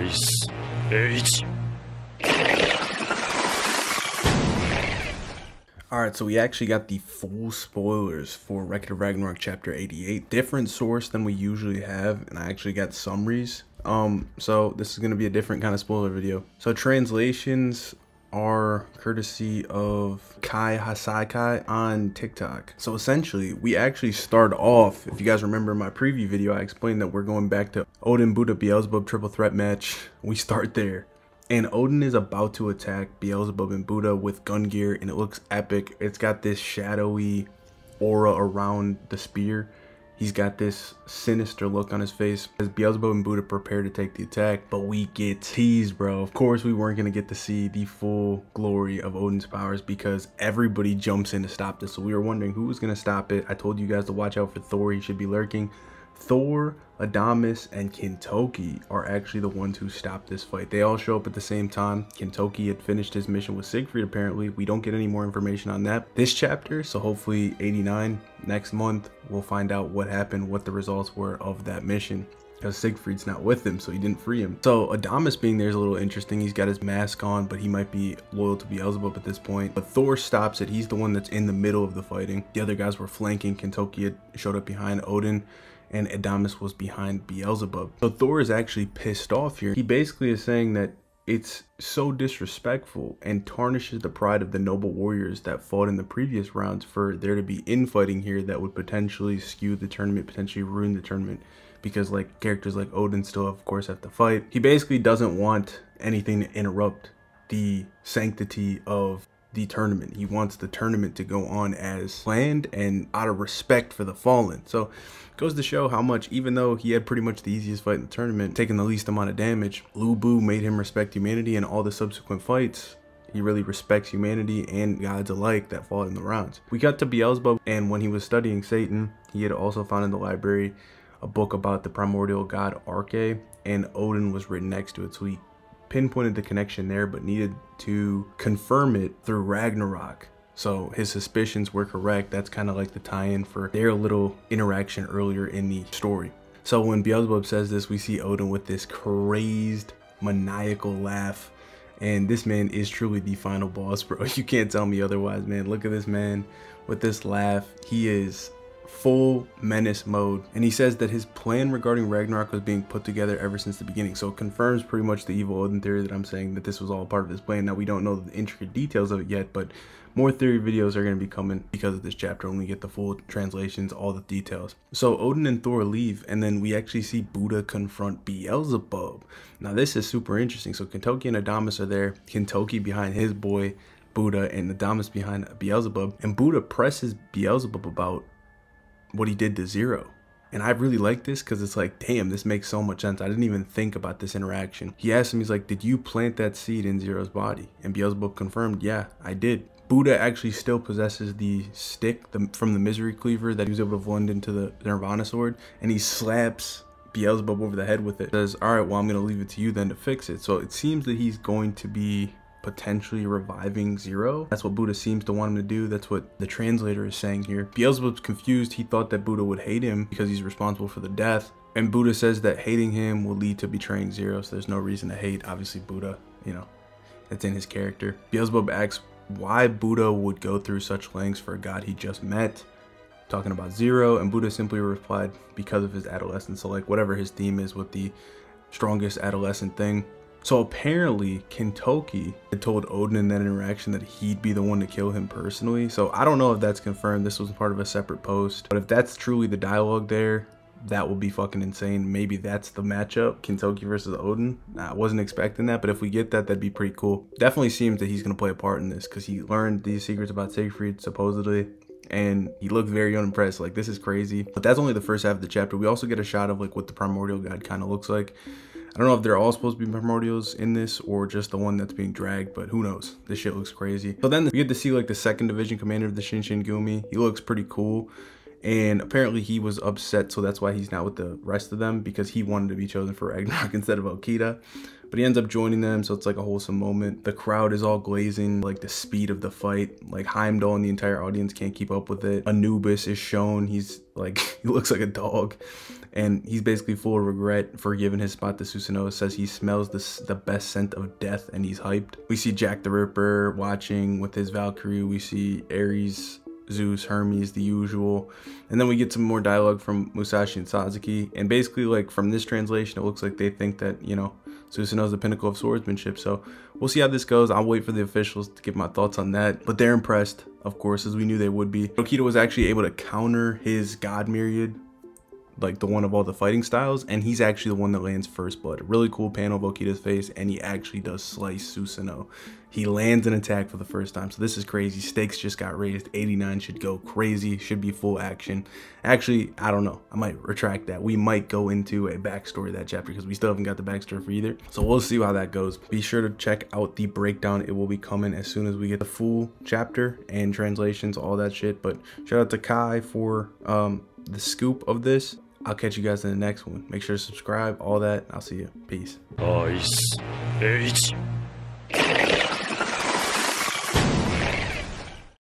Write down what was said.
Nice. H. Alright, so we actually got the full spoilers for Record of Ragnarok chapter 88. Different source than we usually have, and I actually got summaries. So this is going to be a different kind of spoiler video. So translations are courtesy of Kai Hasakai on TikTok. So essentially, we actually start off, if you guys remember my preview video, I explained that we're going back to Odin, Buddha, Beelzebub triple threat match. We start there. And Odin is about to attack Beelzebub and Buddha with gun gear, and it looks epic. It's got this shadowy aura around the spear. He's got this sinister look on his face as Beelzebub and Buddha prepare to take the attack. But we get teased, bro. Of course, we weren't going to get to see the full glory of Odin's powers because everybody jumps in to stop this. So we were wondering who was going to stop it. I told you guys to watch out for Thor. He should be lurking. Thor, Adamas, and Kentoki are actually the ones who stopped this fight. They all show up at the same time. Kentoki had finished his mission with Siegfried, apparently. We don't get any more information on that this chapter, so hopefully 89 next month we'll find out what happened, what the results were of that mission, because Siegfried's not with him, so he didn't free him. So Adamas being there is a little interesting. He's got his mask on, but he might be loyal to Beelzebub at this point. But Thor stops it. He's the one that's in the middle of the fighting. The other guys were flanking. Kentoki had showed up behind Odin, and Adamas was behind Beelzebub. So Thor is actually pissed off here. He basically is saying that it's so disrespectful and tarnishes the pride of the noble warriors that fought in the previous rounds for there to be infighting here that would potentially skew the tournament, potentially ruin the tournament, because like characters like Odin still of course have to fight. He basically doesn't want anything to interrupt the sanctity of the tournament. He wants the tournament to go on as planned and out of respect for the fallen. So it goes to show how much, even though he had pretty much the easiest fight in the tournament, taking the least amount of damage, Lubu made him respect humanity, and all the subsequent fights he really respects humanity and gods alike that fought in the rounds. We got to Beelzebub, and when he was studying Satan, he had also found in the library a book about the primordial god Arche, and Odin was written next to it. So he pinpointed the connection there, but needed to confirm it through Ragnarok. So his suspicions were correct. That's kind of like the tie-in for their little interaction earlier in the story. So when Beelzebub says this, we see Odin with this crazed, maniacal laugh. And this man is truly the final boss, bro. You can't tell me otherwise, man. Look at this man with this laugh. He is full menace mode, and he says that his plan regarding Ragnarok was being put together ever since the beginning. So it confirms pretty much the evil Odin theory that I'm saying, that this was all part of his plan. Now we don't know the intricate details of it yet, but more theory videos are going to be coming because of this chapter when we get the full translations, all the details. So Odin and Thor leave, and then we actually see Buddha confront Beelzebub. Now this is super interesting. So Kentoki and Adamas are there, Kentoki behind his boy Buddha and Adamas behind Beelzebub, and Buddha presses Beelzebub about what he did to Zero. And I really like this because it's like, damn, this makes so much sense. I didn't even think about this interaction. He asked him, he's like, did you plant that seed in Zero's body? And Beelzebub confirmed, yeah, I did. Buddha actually still possesses the stick from the Misery Cleaver that he was able to blend into the Nirvana sword, and he slaps Beelzebub over the head with it. Says, all right, well, I'm going to leave it to you then to fix it. So it seems that he's going to be potentially reviving Zero. That's what Buddha seems to want him to do. That's what the translator is saying here. Beelzebub's confused. He thought that Buddha would hate him because he's responsible for the death. And Buddha says that hating him will lead to betraying Zero. So there's no reason to hate, obviously, Buddha. You know, that's in his character. Beelzebub asks why Buddha would go through such lengths for a god he just met, talking about Zero. And Buddha simply replied, because of his adolescence. So like whatever his theme is with the strongest adolescent thing. So apparently Kentoki had told Odin in that interaction that he'd be the one to kill him personally. So I don't know if that's confirmed. This was part of a separate post. But if that's truly the dialogue there, that will be fucking insane. Maybe that's the matchup, Kentoki versus Odin. I wasn't expecting that, but if we get that, that'd be pretty cool. Definitely seems that he's going to play a part in this because he learned these secrets about Siegfried, supposedly. And he looked very unimpressed. Like, this is crazy. But that's only the first half of the chapter. We also get a shot of like what the primordial god kind of looks like. I don't know if they're all supposed to be primordials in this or just the one that's being dragged, but who knows? This shit looks crazy. So then we get to see like the 2nd Division commander of the Shinsengumi. He looks pretty cool. And apparently he was upset, so that's why he's not with the rest of them, because he wanted to be chosen for Ragnarok instead of Okita. But he ends up joining them, so it's like a wholesome moment. The crowd is all glazing, like the speed of the fight. Like Heimdall and the entire audience can't keep up with it. Anubis is shown. He's like, he looks like a dog. and he's basically full of regret for giving his spot to Susanoo. Says he smells the best scent of death and he's hyped. We see Jack the Ripper watching with his Valkyrie. We see Ares, Zeus, Hermes, the usual. And then we get some more dialogue from Musashi and Sasuke. And basically, like, from this translation, it looks like they think that, you know, Susanoo is the pinnacle of swordsmanship. So we'll see how this goes. I'll wait for the officials to give my thoughts on that. But they're impressed, of course, as we knew they would be. Okita was actually able to counter his God Myriad, like the one of all the fighting styles, and he's actually the one that lands first blood. A really cool panel of Okita's face, and he actually does slice Susanoo. He lands an attack for the first time, so this is crazy. Stakes just got raised. 89 should go crazy, should be full action. Actually, I don't know, I might retract that. We might go into a backstory of that chapter because we still haven't got the backstory for either, so we'll see how that goes. Be sure to check out the breakdown. It will be coming as soon as we get the full chapter and translations, all that shit. But shout out to Kai for the scoop of this. I'll catch you guys in the next one. Make sure to subscribe, all that. I'll see you. Peace.